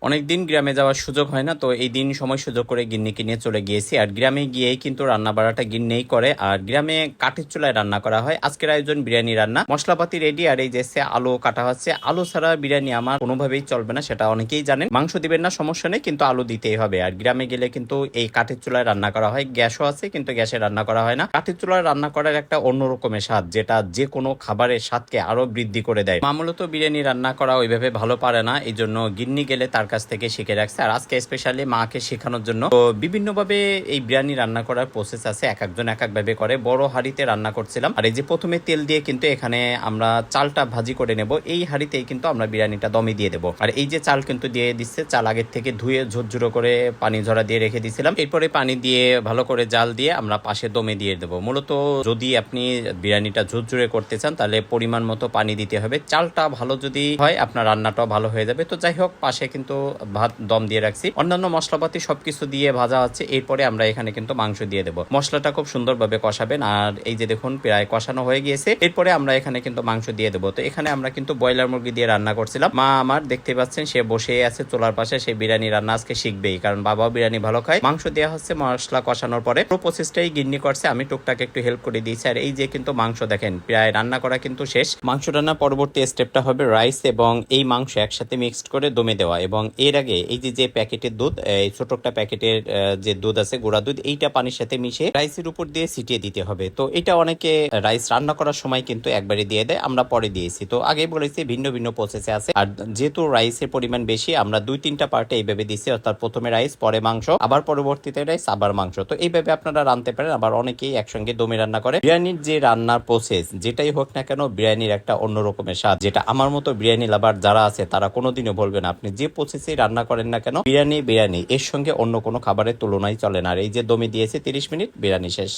অনেকদিন গ্রামে যাওয়ার সুযোগ হয় না, তো এই দিন সময় সুযোগ করে গিন্নিকে নিয়ে চলে গিয়েছি। আর গ্রামে গিয়েই কিন্তু রান্না বাড়াটা গিন্নেই করে, আর গ্রামে কাঠের চুলায় রান্না করা হয়। আজকের আয়োজন বিরিয়ানি রান্না, মশলাপাতি রেডি। আর এই যে আলু কাটা হচ্ছে, আলু ছাড়া বিরিয়ানি আমার কোনোভাবেই চলবে না, সেটা অনেকেই জানেন। মাংস দিবেন না সমস্যা নেই, কিন্তু আলু দিতেই হবে। আর গ্রামে গেলে কিন্তু এই কাঠের চুলায় রান্না করা হয়, গ্যাসও আছে কিন্তু গ্যাসে রান্না করা হয় না। কাঠের চুলায় রান্না করার একটা অন্য রকমের স্বাদ, যেটা যে কোনো খাবারের স্বাদকে আরো বৃদ্ধি করে দেয়। মা মূলত বিরিয়ানি রান্না করা ওইভাবে ভালো পারে না, এই জন্য গিন্নি গেলে তার কাছ থেকে শিখে রাখছে। আর আজকে স্পেশালি মাকে শেখানোর জন্য তো বিভিন্নভাবে এই বিরিয়ানি রান্না করার প্রসেস আছে, এক একজন এক এক ভাবে করে। বড় হাঁড়িতে রান্না করছিলাম। আর এই যে প্রথমে তেল দিয়ে কিন্তু এখানে আমরা চালটা ভাজি করে নেব। এই হাঁড়িতেই কিন্তু আমরা বিরিয়ানিটা দমে দিয়ে দেবো। আর এই যে চাল কিন্তু দিয়ে দিচ্ছে, চাল আগের থেকে ধুয়ে ঝুরঝুরো করে পানি ঝরা দিয়ে রেখে দিয়েছিলাম। এরপরে পানি দিয়ে ভালো করে জাল দিয়ে আমরা পাশে দমে দিয়ে দেবো। মূলত যদি আপনি বিরিয়ানিটা ঝুরঝুরে করতে চান তাহলে পরিমাণ মতো পানি দিতে হবে। চালটা ভালো যদি হয় আপনার রান্নাটাও ভালো হয়ে যাবে। তো যাই হোক, পাশে কিন্তু ভাত দম দিয়ে রাখছি, অন্যান্য মশলাপাতি সবকিছু দিয়ে ভাজা আছে। এরপরে আমরা এখানে কিন্তু মাংস দিয়ে দেবো। মশলাটা খুব সুন্দরভাবে কষাবেন। আর এই যে দেখুন প্রায় কষানো হয়ে গিয়েছে। এরপরে আমরা এখানে কিন্তু মাংস দিয়ে দেবো। তো এখানে আমরা কিন্তু ব্রয়লার মুরগি দিয়ে রান্না করছিলাম। মা আমার দেখতে পাচ্ছেন সে বসে আছে চুলার পাশে, সে বিরিয়ানি রান্না আজকে শিখবেই, কারণ বাবাও বিরিয়ানি ভালো খায়। মাংস দেওয়া হচ্ছে, মশলা কষানোর পরে পুরো প্রসেসটাই গিন্নি করছে, আমি টুকটাক একটু হেল্প করে দিয়েছি। আর এই যে কিন্তু মাংস দেখেন প্রায় রান্না করা কিন্তু শেষ। মাংস রান্না পরবর্তী স্টেপটা হবে রাইস এবং এই মাংস একসাথে মিক্সড করে দমে দেওয়া। এবং এর আগে এই যে প্যাকেটের দুধ, এই ছোট একটা প্যাকেটের যে দুধ আছে গুঁড়া দুধ, এইটা পানির সাথে মিশিয়ে রাইসের উপর দিয়ে ছিটিয়ে দিতে হবে। তো এটা অনেকে রাইস রান্না করার সময় কিন্তু একবারে দিয়ে দেয়, আমরা পরে দিয়েছি। তো আগে বলেছি ভিন্ন ভিন্ন প্রসেসে আছে। আর যেহেতু রাইসের পরিমাণ বেশি, আমরা 2-3টা পার্টে এইভাবে দিচ্ছি, অর্থাৎ প্রথমে রাইস, পরে মাংস, আবার পরবর্তীতে রাইস, আবার মাংস। তো এইভাবে আপনারা রাঁধতে পারেন। আবার অনেকেই একসঙ্গে দমে রান্না করে। বিরিয়ানির যে রান্নার প্রসেস যেটাই হোক না কেন, বিরিয়ানির একটা অন্য রকমের স্বাদ, যেটা আমার মতো বিরিয়ানি লাভার যারা আছে তারা কোনোদিনও বলবে না। আপনি যে প্রসেসে রান্না করেন না কেন, বিরিয়ানি বিরিয়ানি, এর সঙ্গে অন্য কোনো খাবারের তুলনায় চলে না। আর এই যে দমে দিয়েছে 30 মিনিট, বিরিয়ানি শেষ।